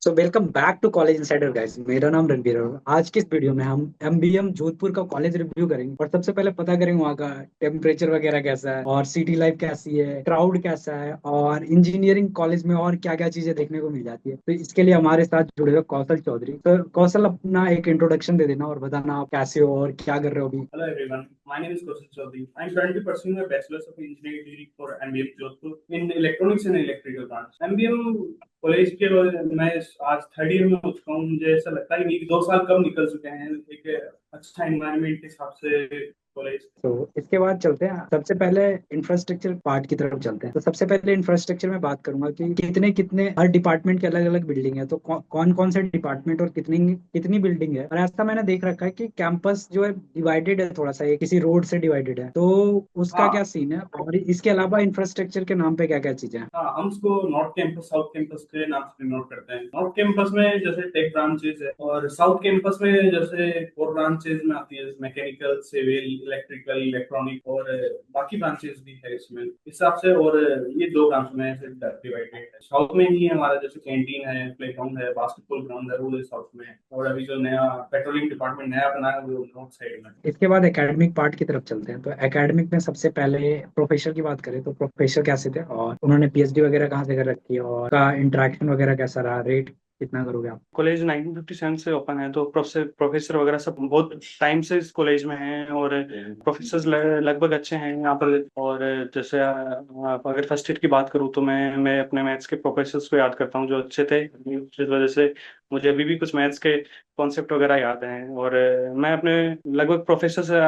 So welcome back to college insider guys. मेरा नाम रणबीर है। आज की इस वीडियो में हम एमबीएम जोधपुर का कॉलेज रिव्यू करेंगे और सबसे पहले पता करेंगे वहाँ का टेम्परेचर वगैरह कैसा है और सिटी लाइफ कैसी है, क्राउड कैसा है और इंजीनियरिंग कॉलेज में और क्या क्या चीजें देखने को मिल जाती है। तो इसके लिए हमारे साथ जुड़े हुए कौशल चौधरी। तो कौशल, अपना एक इंट्रोडक्शन दे देना और बताना आप कैसे हो और क्या कर रहे हो अभी। Hello everyone, my name is Kaushal Chaudhary. I am currently pursuing a Bachelor's of Engineering degree for MBM Jodhpur in Electronics and Electrical branch. MBM college के मैं आज थर्ड ईयर में हो चुका हूँ। मुझे ऐसा लगता है कि 2 साल कब निकल चुके हैं एक अच्छा एनवायरनमेंट के हिसाब से कॉलेज। तो इसके बाद चलते हैं, सबसे पहले इंफ्रास्ट्रक्चर पार्ट की तरफ चलते हैं। तो सबसे पहले इंफ्रास्ट्रक्चर में बात करूंगा कि कितने कितने हर डिपार्टमेंट के अलग अलग बिल्डिंग है। तो कौन कौन से डिपार्टमेंट और कितनी कितनी बिल्डिंग है। और ऐसा मैंने देख रखा है कि कैंपस जो है डिवाइडेड है, थोड़ा सा ये किसी रोड से डिवाइडेड है। तो उसका क्या हाँ सीन है और इसके अलावा इंफ्रास्ट्रक्चर के नाम पे क्या क्या चीजें हैं। हाँ, हम उसको नॉर्थ कैंपस साउथ कैंपस के नाम से डिनोट करते हैं। नॉर्थ कैंपस में जैसे टेक ब्रांचेस है और साउथ कैंपस में जैसे कोर ब्रांचेस में आती है, मैकेनिकल, सिविल, इलेक्ट्रिकल, इलेक्ट्रॉनिक और बाकी ब्रांचेस भी है इसमें इस हिसाब से। और ये दो ब्रांच में डिवाइडेड है। साउथ में ही हमारा जैसे कैंटीन है, प्ले ग्राउंड है, बास्केटबॉल ग्राउंड है, वो साउथ में है। और अभी जो नया पेट्रोलिंग डिपार्टमेंट नया बना है वो नॉर्थ साइड में। इसके बाद एकेडमिक पार्ट की तरफ चलते हैं। तो एकेडमिक में सबसे पहले प्रोफेसर की बात करें तो प्रोफेसर कैसे थे और उन्होंने पीएचडी वगैरह कहाँ से कर रखी है और का इंटरेक्शन वगैरह कैसा रहा, रेट कितना करोगे आप। कॉलेज 1957 से ओपन है, तो प्रोफेसर प्रोफेसर वगैरह सब बहुत टाइम से इस कॉलेज में हैं और प्रोफेसर लगभग अच्छे हैं यहाँ पर। और जैसे अगर फर्स्ट ईयर की बात करूँ तो मैं अपने मैथ्स के प्रोफेसर्स को याद करता हूँ जो अच्छे थे, जिस वजह से मुझे अभी भी कुछ मैथ्स के कॉन्सेप्ट वगैरह याद हैं। और मैं अपने लगभग प्रोफेसर से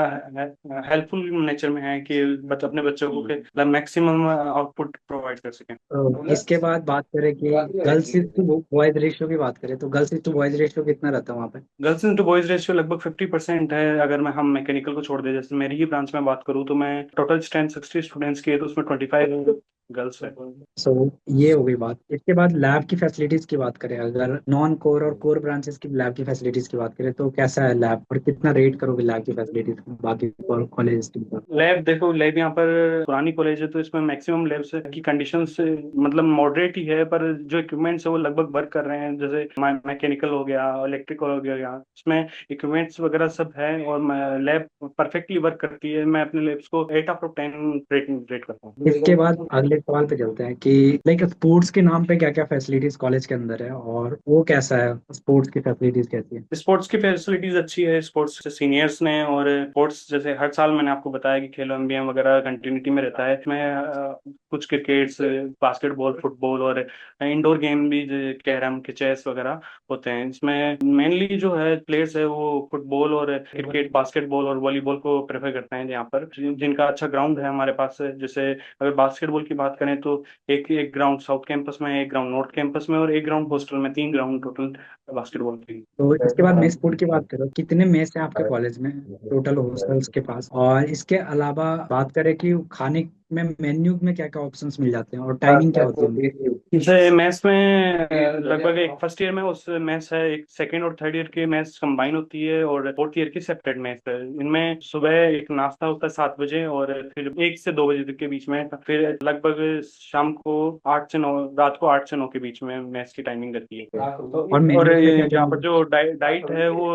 हेल्पफुल नेचर में है कि अपने बच्चों को मैक्सिमम आउटपुट प्रोवाइड कर सकें। तो इसके बाद बात करें कि गर्ल्स टू बॉयज रेशियो की बात करें तो गर्ल्स टू बॉयज रेशियो कितना रहता है वहाँ पे। गर्ल्स टू बॉयज रेशियो लगभग 50% है। अगर मैं हम मैकेनिकल को छोड़ दे, जैसे मेरी ही ब्रांच में बात करूँ तो मैं टोटल स्ट्रेंथ 60 स्टूडेंट्स की है, तो उसमें 25 गर्ल्स है। सो ये हो गई बात। इसके बाद लैब की फैसिलिटीज की बात करें, अगर नॉन कोर और कोर ब्रांचेस की लैब की फैसिलिटीज की बात करें तो कैसा है लैब और कितना रेट करोगे लैब की फैसिलिटीज बाकी कॉलेज की। लैब देखो, लैब यहाँ पर पुरानी कॉलेज है तो इसमें मैक्सिमम लैब्स की कंडीशंस मतलब मॉडरेट ही है, पर जो इक्विपमेंट्स है वो लगभग वर्क कर रहे हैं। जैसे मैकेनिकल हो गया, इलेक्ट्रिकल हो गया, इसमें इक्विपमेंट्स वगैरह सब है और लैब परफेक्टली वर्क करती है। मैं अपने लैब्स को 8/10 रेट करता हूँ। इसके बाद अगले सवाल पे चलते हैं कि लाइक स्पोर्ट्स के नाम पे क्या क्या फैसिलिटीज कॉलेज के अंदर है और वो कैसा है, स्पोर्ट्स की फैसिलिटीज कैसी है। स्पोर्ट्स की फैसिलिटीज अच्छी है। स्पोर्ट्स सीनियर्स ने और स्पोर्ट्स जैसे हर साल मैंने आपको बताया कि खेलो एमबीएम वगैरह कंटिन्यूटी में रहता है। इसमें कुछ क्रिकेट्स, बास्केटबॉल, फुटबॉल और इंडोर गेम भी कैरम के चेस वगैरह होते हैं। इसमें मेनली जो है प्लेयर्स है वो फुटबॉल और क्रिकेट, बास्केटबॉल और वॉलीबॉल को प्रेफर करते हैं यहाँ पर, जिनका अच्छा ग्राउंड है हमारे पास। जैसे अगर बास्केटबॉल की बात करें तो एक एक ग्राउंड साउथ कैंपस में, एक ग्राउंड नॉर्थ कैंपस में और एक ग्राउंड हॉस्टल में, 3 ग्राउंड टोटल बास्केटबॉल की। तो इसके बाद मेस फूड की बात करो, कितने मेस हैं आपके कॉलेज में टोटल हॉस्टल्स के पास। और इसके अलावा बात करें कि खाने में मेन्यू में क्या क्या ऑप्शंस मिल जाते हैं और टाइमिंग क्या होती है उनकी? जैसे मैथ्स में लगभग एक फर्स्ट ईयर में उस मैथ्स है, एक सेकंड और थर्ड ईयर की मैथ्स कंबाइन होती है और फोर्थ ईयर की सेपरेट मैथ्स है। इनमें सुबह एक नाश्ता होता है 7 बजे और फिर 1 से 2 बजे तक के बीच में, फिर लगभग शाम को 8 से 9, रात को 8 से 9 के बीच में मैथ्स की टाइमिंग रहती है। और और मेन्यू में क्या क्या यहाँ मिल पर जो डाइट है वो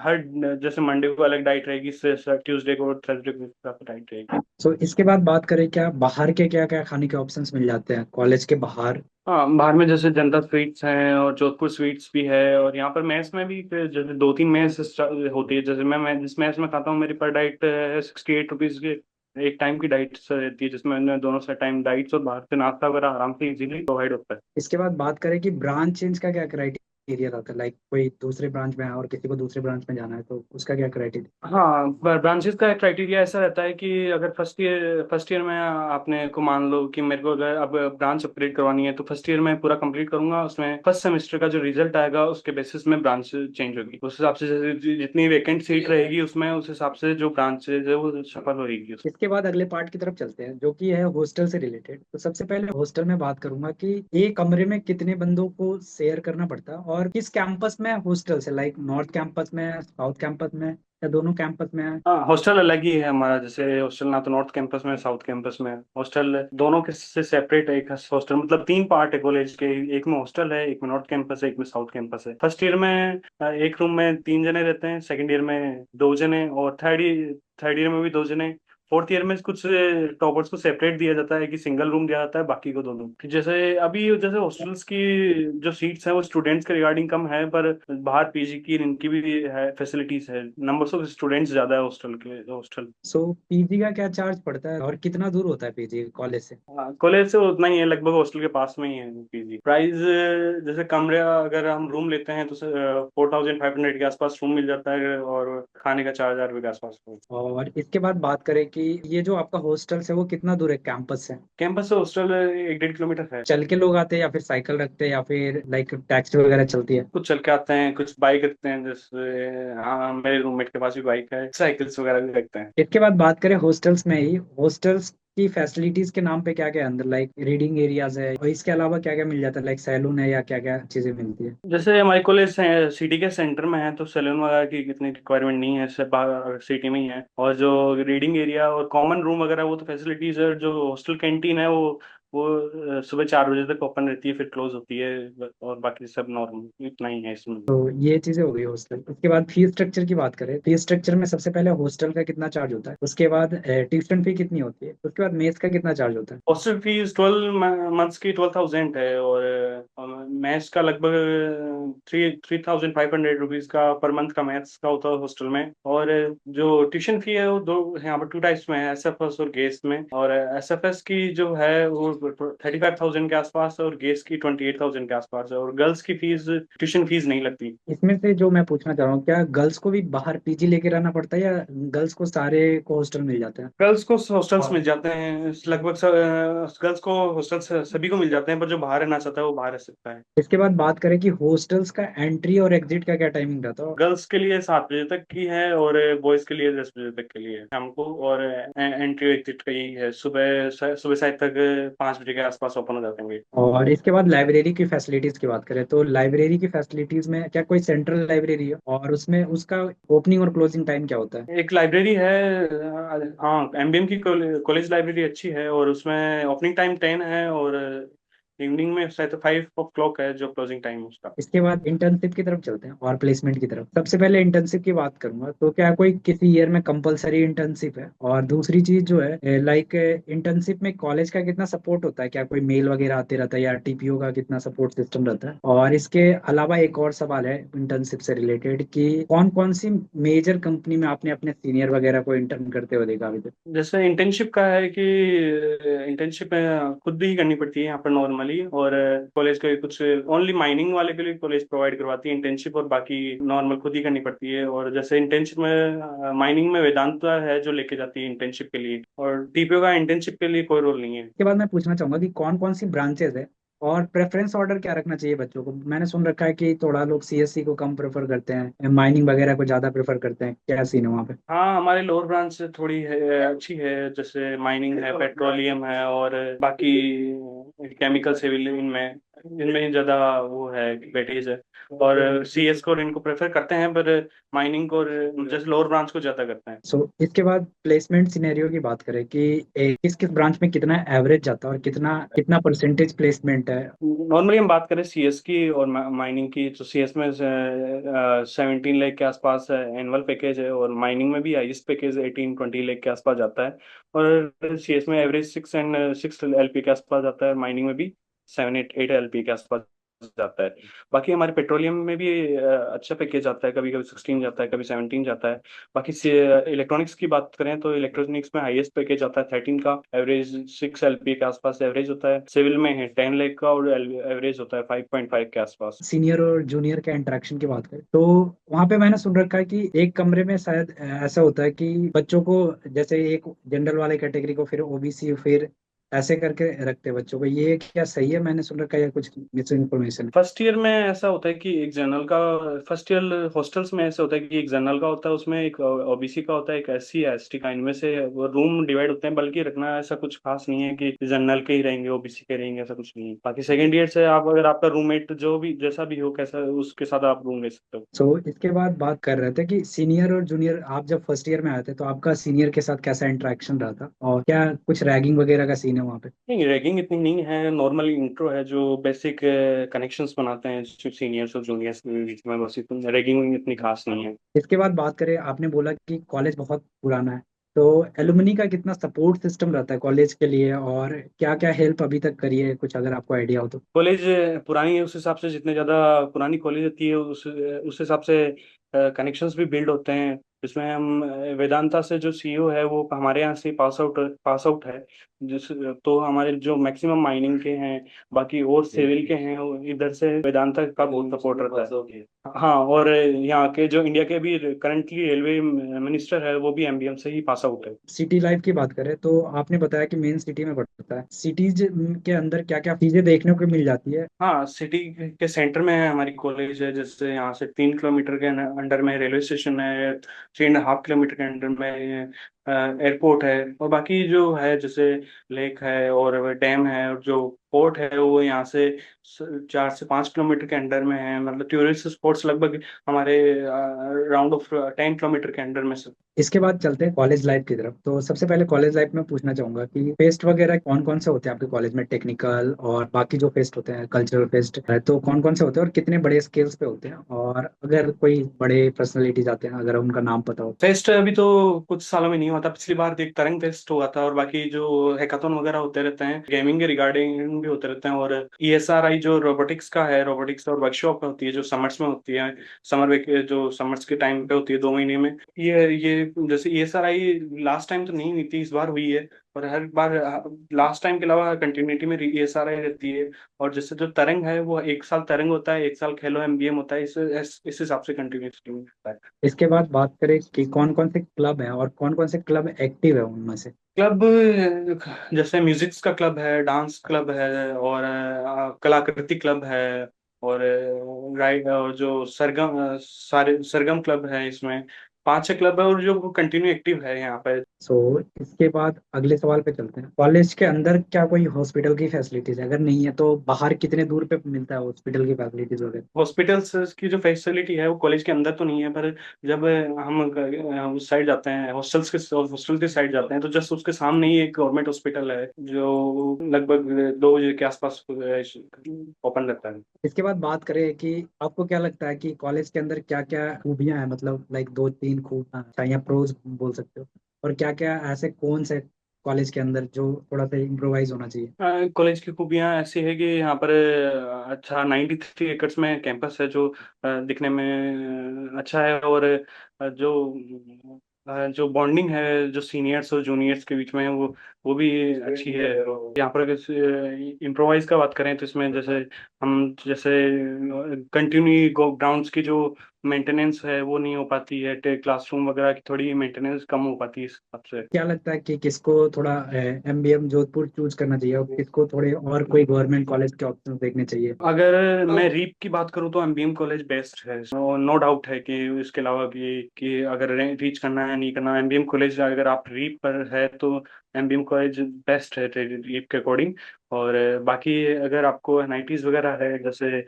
हर, जैसे मंडे को अलग डाइट रहेगी, ट्यूसडे को और थर्सडे को डाइट रहेगी। सो इसके बाद बात करें क्या बाहर के क्या क्या खाने के ऑप्शंस मिल जाते हैं कॉलेज के बाहर। हाँ, बाहर में जैसे जनता स्वीट्स हैं और जोधपुर स्वीट्स भी है। और यहाँ पर मेस में भी फिर जैसे 2-3 मेस होती है। जैसे मैं जिस मेस में खाता हूँ मेरी पर डाइट है 68 रुपीज की। एक टाइम की डाइट रहती है जिसमें मैं दोनों से टाइम डाइट्स और बाहर से नाश्ता वगैरह आराम से इजीली प्रोवाइड होता है। इसके बाद बात करें कि ब्रांच चेंज का क्या क्राइटेरिया रहता है, लाइक कोई दूसरे ब्रांच में है और किसी को दूसरे ब्रांच में जाना है तो उसका क्या क्राइटेरिया। हाँ, ब्रांचेस का क्राइटेरिया ऐसा रहता है कि अगर फर्स्ट ईयर में आपने को मान लो कि मेरे को अगर अब ब्रांच अपग्रेड करवानी है, तो फर्स्ट ईयर में पूरा कंप्लीट करूंगा। उसमें फर्स्ट सेमेस्टर का जो रिजल्ट आएगा उसके बेसिस में ब्रांच चेंज होगी। उस हिसाब से जैसे जितनी वेकेंट सीट रहेगी उसमें उस हिसाब से जो ब्रांचेज है वो सफल होगी। इसके बाद अगले पार्ट की तरफ चलते हैं जो कि है हॉस्टल से रिलेटेड। तो सबसे पहले हॉस्टल में बात करूंगा कि एक कमरे में कितने बंदों को शेयर करना पड़ता है और किस कैंपस में हॉस्टल्स है, लाइक नॉर्थ कैंपस में, साउथ कैंपस में, या दोनों कैंपस में है? हाँ, हॉस्टल अलग ही है हमारा। जैसे हॉस्टल ना तो नॉर्थ कैंपस में साउथ कैंपस में, हॉस्टल दोनों के से सेपरेट है। एक हॉस्टल मतलब तीन पार्ट है कॉलेज के, एक में हॉस्टल है, एक में नॉर्थ कैंपस है, एक में साउथ कैंपस है। फर्स्ट ईयर में एक रूम में 3 जने रहते हैं, सेकंड ईयर में 2 जने, और थर्ड ईयर में भी 2 जने। फोर्थ ईयर में कुछ टॉपर्स को सेपरेट दिया जाता है कि सिंगल रूम दिया जाता है, बाकी को 2 रूम। जैसे अभी जैसे हॉस्टल्स की जो सीट्स हैं वो स्टूडेंट्स के रिगार्डिंग कम है, पर बाहर पीजी की इनकी भी है, फैसिलिटीज है। नंबर्स ऑफ स्टूडेंट्स ज्यादा है हॉस्टल। सो पीजी का क्या चार्ज पड़ता है और कितना दूर होता है पीजी कॉलेज से? हाँ, कॉलेज से उतना ही है, लगभग हॉस्टल के पास में ही है पीजी। प्राइस जैसे कमरे अगर हम रूम लेते हैं तो 4500 के आसपास रूम मिल जाता है, और खाने का 4000 रुपये के आसपास। और इसके बाद बात करें कि ये जो आपका हॉस्टल है वो कितना दूर है कैंपस से? कैंपस से हॉस्टल 1-1.5 किलोमीटर है। चल के लोग आते हैं या फिर साइकिल रखते हैं या फिर लाइक टैक्सी वगैरह चलती है? कुछ चल के आते हैं, कुछ बाइक रखते हैं। जैसे हाँ, मेरे रूममेट के पास भी बाइक है, साइकिल्स वगैरह भी रखते हैं। इसके बाद बात करें हॉस्टल्स में ही, हॉस्टल्स की फैसिलिटीज के नाम पे क्या क्या है अंदर, लाइक रीडिंग एरियाज है और इसके अलावा क्या क्या मिल जाता है, लाइक सैलून है या क्या क्या चीजें मिलती है? जैसे हमारे कॉलेज सिटी के सेंटर में है, तो सैलून वगैरह की इतनी रिक्वायरमेंट नहीं है, सिर्फ बाहर सिटी में ही है। और जो रीडिंग एरिया और कॉमन रूम वगैरह वो तो फैसिलिटीज है। जो हॉस्टल कैंटीन है वो सुबह 4 बजे तक ओपन रहती है, फिर क्लोज होती है। और बाकी सब नॉर्मल इतना ही है इसमें। तो ये चीजें हो गई हॉस्टल। उसके बाद फीस स्ट्रक्चर की बात करें, फीस स्ट्रक्चर में सबसे पहले हॉस्टल का कितना चार्ज होता है, उसके बाद ट्यूशन फी कितनी होती है, उसके बाद मेस का कितना चार्ज होता है? हॉस्टल फीस 12 मंथ्स की 12,000 है, और मैथ्स का लगभग 3,500 रुपीज का पर मंथ का मैथ्स का होता है हॉस्टल में। और जो ट्यूशन फी है वो दो यहाँ पर 2 टाइप्स में है, एसएफएस और गेस में। और एसएफएस की जो है वो 35,000 के आसपास है, और गेस की 28,000 के आसपास है। और गर्ल्स की फीस, ट्यूशन फीस नहीं लगती। इसमें से जो मैं पूछना चाह रहा हूँ, क्या गर्ल्स को भी बाहर पीजी लेके रहना पड़ता है या गर्ल्स को सारे को हॉस्टल मिल जाता है? गर्ल्स को हॉस्टल्स मिल जाते हैं लगभग गर्ल्स को हॉस्टल्स सभी को मिल जाते हैं, पर जो बाहर रहना चाहता है वो बाहर रह सकता है। इसके बाद बात करें कि हॉस्टल्स का एंट्री और एग्जिट का क्या टाइमिंग रहता है? गर्ल्स के लिए 7 बजे तक की है, और बॉयज के लिए 10 बजे तक के लिए है शाम को। और एंट्री एग्जिट का यही है, सुबह साइड तक 5 बजे के आसपास ओपन हो जाते हैं। और इसके बाद लाइब्रेरी की फैसिलिटीज की बात करें तो लाइब्रेरी की फैसिलिटीज में क्या कोई सेंट्रल लाइब्रेरी है और उसमें उसका ओपनिंग और क्लोजिंग टाइम क्या होता है? एक लाइब्रेरी है, हाँ, एमबीएम की कॉलेज लाइब्रेरी अच्छी है, और उसमें ओपनिंग टाइम 10 है, और इवनिंग में शायद 5 o'clock है जो क्लोजिंग टाइम है उसका। इसके बाद इंटर्नशिप की तरफ चलते हैं और प्लेसमेंट की तरफ। सबसे पहले इंटर्नशिप की बात करूंगा तो क्या कोई किसी ईयर में कंपलसरी इंटर्नशिप है, और दूसरी चीज जो है लाइक इंटर्नशिप में कॉलेज का कितना सपोर्ट होता है, क्या कोई मेल वगैरह आते रहता है या टीपीओ का कितना सपोर्ट सिस्टम रहता है? और इसके अलावा एक और सवाल है इंटर्नशिप से रिलेटेड कि कौन कौन सी मेजर कंपनी में आपने अपने सीनियर वगैरह को इंटर्न करते हुए देखा अभी तक? जैसे इंटर्नशिप का है कि इंटर्नशिप खुद भी ही करनी पड़ती है यहाँ पर नॉर्मली। और कॉलेज के कुछ ओनली माइनिंग वाले के लिए कॉलेज प्रोवाइड करवाती है इंटर्नशिप, और बाकी नॉर्मल खुद ही करनी पड़ती है। और जैसे इंटर्नशिप में माइनिंग में वेदांता है जो लेके जाती है इंटर्नशिप के लिए, और टीपीओ का इंटर्नशिप के लिए कोई रोल नहीं है। इसके बाद मैं पूछना चाहूंगा कि कौन कौन सी ब्रांचेस है और प्रेफरेंस ऑर्डर क्या रखना चाहिए बच्चों को। मैंने सुन रखा है कि थोड़ा लोग सीएससी को कम प्रेफर करते हैं, माइनिंग वगैरह को ज्यादा प्रेफर करते हैं, क्या सीन है वहाँ पे? हाँ, हमारे लोअर ब्रांच थोड़ी है, अच्छी है। जैसे माइनिंग है, पेट्रोलियम है, और बाकी केमिकल सिविल, इनमें इनमें ही ज्यादा वो है, वेटेज है। और सीएस को इनको प्रेफर करते हैं, पर माइनिंग को जैसे लोअर ब्रांच को ज्यादा करते हैं। सो इसके बाद प्लेसमेंट सिनेरियो की बात करें कि किस किस ब्रांच में कितना एवरेज जाता है और कितना कितना परसेंटेज प्लेसमेंट है? नॉर्मली हम बात करें सीएस की और माइनिंग की, तो सीएस में 17 लाख के आसपास एनुअल पैकेज है, और माइनिंग में भी हाईएस्ट पैकेज 18-20 लाख के आसपास जाता है। और सीएस में एवरेज 6 एलपी के आसपास जाता है, माइनिंग में भी 7-8 एलपी के आसपास जाता है। बाकी हमारे पेट्रोलियम में भी अच्छा पैकेज आता है, कभी कभी 16 जाता है, कभी 17 जाता है। बाकी इलेक्ट्रॉनिक्स की बात करें तो इलेक्ट्रॉनिक्स में हाईएस्ट पैकेज आता है 13 का, एवरेज 6 एलपी के आसपास एवरेज होता है। सिविल में है 10 लाख का, और एवरेज होता है 5.5 के आसपास। सीनियर और जूनियर के इंटरेक्शन की बात करें तो वहां पे मैंने सुन रखा है कि एक कमरे में शायद ऐसा होता है कि बच्चों को, जैसे एक जनरल वाले कैटेगरी को, फिर ओबीसी, फिर ऐसे करके रखते हैं बच्चों को, ये क्या सही है? मैंने सुन रखा है या कुछ मिस इन्फॉर्मेशन? फर्स्ट ईयर में ऐसा होता है कि एक जनरल का, फर्स्ट ईयर हॉस्टल्स में ऐसा होता है कि एक जनरल का होता है, उसमें एक ओबीसी का होता है, एक एससी या एसटी का, इनमें से वो रूम डिवाइड होते हैं। बल्कि रखना ऐसा कुछ खास नहीं है कि जनरल के ही रहेंगे ओबीसी के रहेंगे, ऐसा कुछ नहीं है। बाकी सेकंड ईयर से आप, अगर आपका रूममेट जो भी जैसा भी हो, कैसा, उसके साथ आप रूम ले सकते हो। सो इसके बाद बात कर रहे थे कि सीनियर और जूनियर, आप जब फर्स्ट ईयर में आए थे तो आपका सीनियर के साथ कैसा इंटरेक्शन रहा था, और क्या कुछ रैगिंग वगैरह का सीन है वहाँ पे? नहीं, रैगिंग इतनी नहीं है, नॉर्मल इंट्रो है जो बेसिक कनेक्शंस बनाते हैं सीनियर्स और जूनियर्स के बीच में, बस इतनी रैगिंग इतनी खास नहीं है। इसके बाद बात करें, आपने बोला कि कॉलेज बहुत पुराना है, तो एलुमनी का कितना सपोर्ट सिस्टम रहता है कॉलेज के लिए, और क्या क्या हेल्प अभी तक करी है, कुछ अगर आपको आइडिया हो तो? कॉलेज पुरानी है, उस हिसाब से जितने ज़्यादा पुरानी कॉलेज होती है उस हिसाब से कनेक्शंस भी बिल्ड होते हैं। इसमें हम वेदांता से जो सीईओ है वो हमारे यहाँ से पास आउट है। जिस तो हमारे जो मैक्सिमम माइनिंग के हैं, बाकी और सिविल के हैं, वो इधर से वेदांता का बहुत सपोर्ट रहता है। हाँ, और यहाँ के जो इंडिया के भी करंटली रेलवे मिनिस्टर है वो भी एमबीएम से ही पास आउट है। सिटी लाइफ की बात करें तो आपने बताया कि मेन सिटी में पड़ता है, सिटीज के अंदर क्या क्या चीजें देखने को मिल जाती है? हाँ, सिटी के सेंटर में है हमारी कॉलेज है। जैसे यहाँ से 3 किलोमीटर के अंडर में रेलवे स्टेशन है, 3.5 किलोमीटर के अंडर में एयरपोर्ट है, और बाकी जो है जैसे लेक है और डैम है, और जो पोर्ट है वो यहाँ से 4 से 5 किलोमीटर के अंडर में है। मतलब टूरिस्ट स्पॉट्स लगभग हमारे राउंड ऑफ 10 किलोमीटर के अंडर में से। इसके बाद चलते हैं कॉलेज लाइफ की तरफ। तो सबसे पहले कॉलेज लाइफ में पूछना चाहूंगा कि फेस्ट वगैरह कौन कौन से होते हैं आपके कॉलेज में, टेक्निकल और बाकी जो फेस्ट होते हैं, कल्चरल फेस्ट है, तो कौन कौन से होते हैं और कितने बड़े स्केल्स पे होते हैं, और अगर कोई बड़े पर्सनालिटीज आते हैं अगर उनका नाम पता हो? फेस्ट अभी तो कुछ सालों में नहीं हुआ था, पिछली बार एक तरंग फेस्ट हुआ था, और बाकी जो हैकाथॉन वगैरह होते रहते हैं, गेमिंग के रिगार्डिंग भी होते रहते हैं। और ईएसआरआई जो रोबोटिक्स का है, रोबोटिक्स और वर्कशॉप होती है जो समर्स में होती है, जो समर्स के टाइम पे होती है 2 महीने में। ये जैसे ईएसआरआई लास्ट टाइम तो नहीं हुई थी, इस बार हुई है। और हर बार लास्ट टाइम के अलावा कंटिन्यूटी में ईएसआरआई रहती है। और जैसे जो तरंग है वो एक साल तरंग होता है, एक साल खेलो एमबीएम होता है, इस हिसाब से कंटिन्यूटी में होता है। इसके बाद बात करें कि कौन कौन से क्लब हैं और कौन कौन से क्लब एक्टिव है उनमें से? क्लब जैसे म्यूजिक्स का क्लब है, डांस क्लब है, और कलाकृति क्लब है, और राइट, और जो सरगम सारे सरगम क्लब है। इसमें 5-6 क्लब है और जो कंटिन्यू एक्टिव है यहाँ पे। सो इसके बाद अगले सवाल पे चलते हैं। कॉलेज के अंदर क्या कोई हॉस्पिटल की फैसिलिटीज है? अगर नहीं है तो बाहर कितने दूर पे मिलता है हॉस्पिटल की फैसिलिटीज वगैरह? हॉस्पिटल्स की जो फैसिलिटी है वो कॉलेज के अंदर तो नहीं है, पर जब हम उस साइड जाते हैं, हॉस्टल के साइड जाते हैं, तो जस्ट उसके सामने ही एक गवर्नमेंट हॉस्पिटल है जो लगभग 2 बजे के आसपास ओपन रहता है। इसके बाद बात करें कि आपको क्या लगता है कि कॉलेज के अंदर क्या क्या खूबियां हैं, मतलब लाइक दो तीन खूबियां या प्रोज बोल सकते हो, और क्या क्या ऐसे कौन से कॉलेज के अंदर जो थोड़ा सा इम्प्रोवाइज होना चाहिए? कॉलेज की खूबियाँ ऐसी है कि यहाँ पर अच्छा 93 एकड़ में कैंपस है जो दिखने में अच्छा है। और जो बॉन्डिंग है जो सीनियर्स और जूनियर्स के बीच में है वो भी अच्छी है। यहाँ पर अगर इम्प्रोवाइज का बात करें तो इसमें जैसे कंटिन्यू ग्राउंड्स की जो मेंटेनेंस है वो नहीं हो पाती है, क्लासरूम वगैरह की थोड़ी मेंटेनेंस कम हो पाती है इस हिसाब से। क्या लगता है कि किसको थोड़ा एमबीएम जोधपुर चूज करना चाहिए, और किसको थोड़े और कोई गवर्नमेंट कॉलेज के ऑप्शन देखने चाहिए? अगर मैं रीप की बात करूँ तो एमबीएम कॉलेज बेस्ट है, नो डाउट है कि इसके अलावा कि अगर रीच करना है नहीं करना, एमबीएम कॉलेज अगर आप रीप पर है तो एमबीएम कॉलेज बेस्ट है रीप के अकॉर्डिंग। और बाकी अगर आपको एनआईटीज वगैरह है, जैसे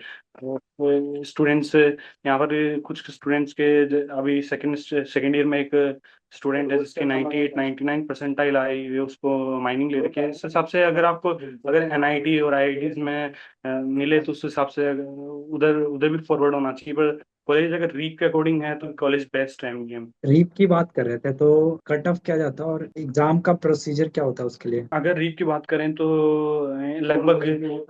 स्टूडेंट्स यहाँ पर कुछ स्टूडेंट्स के अभी सेकेंड ईयर में एक स्टूडेंट है जिसके 98-99 परसेंटाइल आई हुई है, उसको माइनिंग ले रखी है। इस हिसाब से अगर एनआईटी और आईआईटीज में मिले तो उस हिसाब से उधर उधर भी फॉरवर्ड होना चाहिए। पर कॉलेज अगर रीप के अकॉर्डिंग है तो कॉलेज बेस्ट है एमबीएम। रीप की बात कर रहे थे तो कट ऑफ क्या जाता है और एग्जाम का प्रोसीजर क्या होता है उसके लिए? अगर रीप की बात करें तो लगभग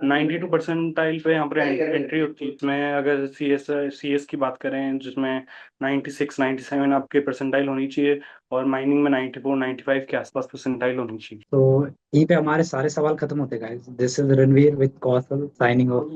92 परसेंटाइल पे यहाँ पर एंट्री होती है। इसमें अगर सी एस की बात करें जिसमें 96-97 आपके परसेंटाइल होनी चाहिए, और माइनिंग में 94-95 के आसपास परसेंटाइल होनी चाहिए। तो यहीं पे हमारे सारे सवाल खत्म होते हैं guys. This is Ranveer with Kaushal signing off.